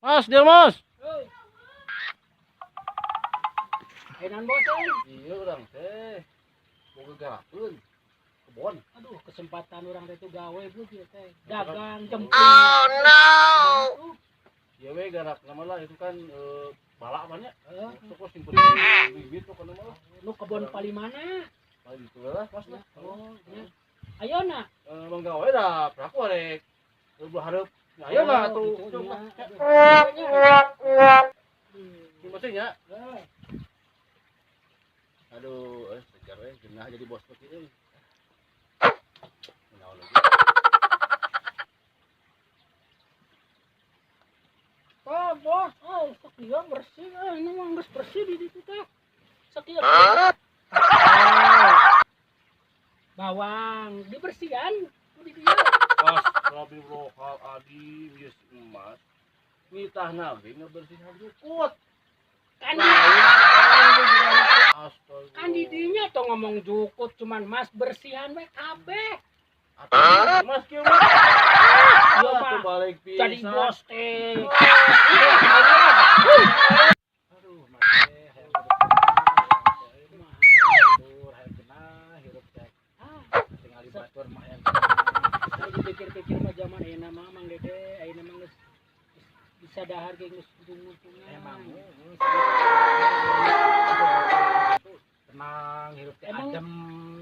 Mas, dia mas. Enan bos Iya orang teh. Mau gegakeun kebon. aduh kesempatan orang itu gawe bu dia teh dagang jempling. Oh no. Ya we garak nama lah itu kan balak banyak. Sok simpen bibit tuh kan nama lah. Lu kebon palimana? Nah gitu lah mas lah. Oh, ya. Ayeuna. Menggawe dah praku arek. Berharap. Ayo lah tuh. Maksudnya. Aduh, segar we genah jadi bos peti euy. Naon lagi. Oh, bos, sekian bersih, ini mah geus bersih di ditu teh. Sekian. Bawang dibersihkan di dieu. Pas Robi lokal adi geus emas. Mitahna we ngabersihan jukut. Kan di dinya tuh ngomong jukut cuman mas bersihan we kabeh. Mas kieu mah. Iya Tuh balik pisan. jadi bos teh. Aduh, mas teh hayang hirup teh. Tinggal di batur mah yang Saya dipikir-pikir mah zaman ayeuna mah Mang Dede, ayeuna mah geus bisa dahar ge geus ujung-ujungna. emang tenang hirup teh adem.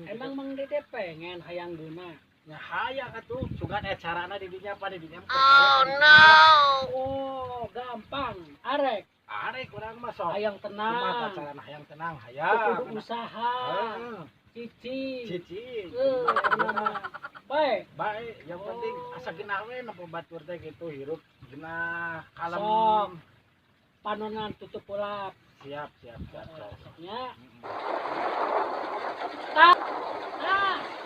Emang Mang Dede pengen hayang geuna. Nya hayang atuh sugan carana di dinya apa di dinya. Oh no. Oh, gampang. Arek Arek urang mah sok. hayang Kumaha tenang. carana hayang tenang hayang. Kudu usaha. Cici. Cici. Mah. Baik. Baik, yang penting asa genah we na batur teh gitu hirup genah kalem. Sok. Panonan tutup ulap. Siap. Ya. Tak.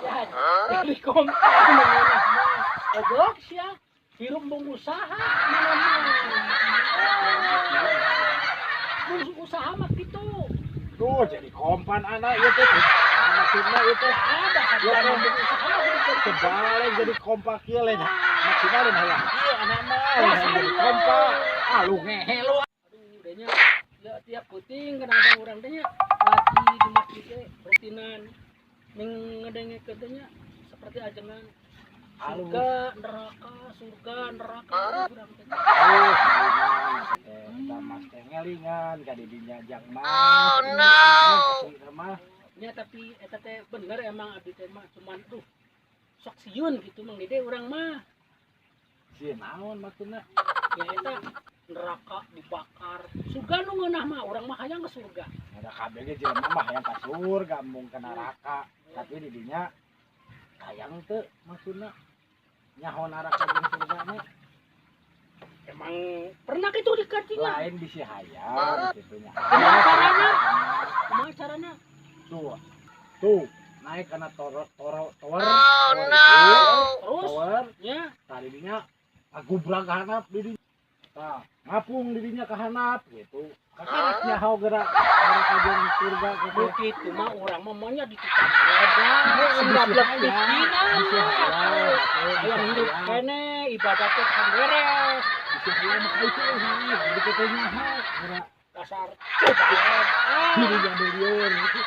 Ya. Dari kompak mengenah mah. Ogok sia. Hirup mengusaha. Usaha mah gitu. Tuh jadi kompan anak itu. Maksudnya itu Ada sadar usaha mah gitu. kebalik jadi kompak kieu lain. Maksudnya lain hayang. Ieu anak mah jadi kompak. Ah lu ngehe lu. Aduh, udahnya ya tiap puting kadang-kadang orang teh lagi di masjid teh rutinan ning ngedengekeun teh seperti ajengan surga neraka urang teh. Kita mas teh ngelingan ka di dinya jang mah. Oh no. Ya tapi eta teh bener emang abdi teh mah cuman sok sieun gitu Mang Dede urang mah. Sieun naon maksudna? Ya eta neraka dibakar. Surga nu ngeunah mah urang mah hayang ke surga. Ada kabeh ge jelema mah hayang ka surga mung ka neraka. Tapi di dinya hayang teu maksudna nyaho neraka jeung surga mah. Emang pernah gitu dikatinya. Lain bisi hayang kitu nya. Kumaha carana? Tuh naik karena tower Oh no. Terus tower ya tadi dinya agubrak hanap di dinya tah ngapung di dinya ka hanap gitu kakak nyaho gerak neraka jeung surga gitu begitu mah orang mamanya di tukang leda sudah lebih yang hidup kene ibadah teh kan beres bisi hayang mah itu jadi kita nyaho gerak dasar di dinya deulieur gitu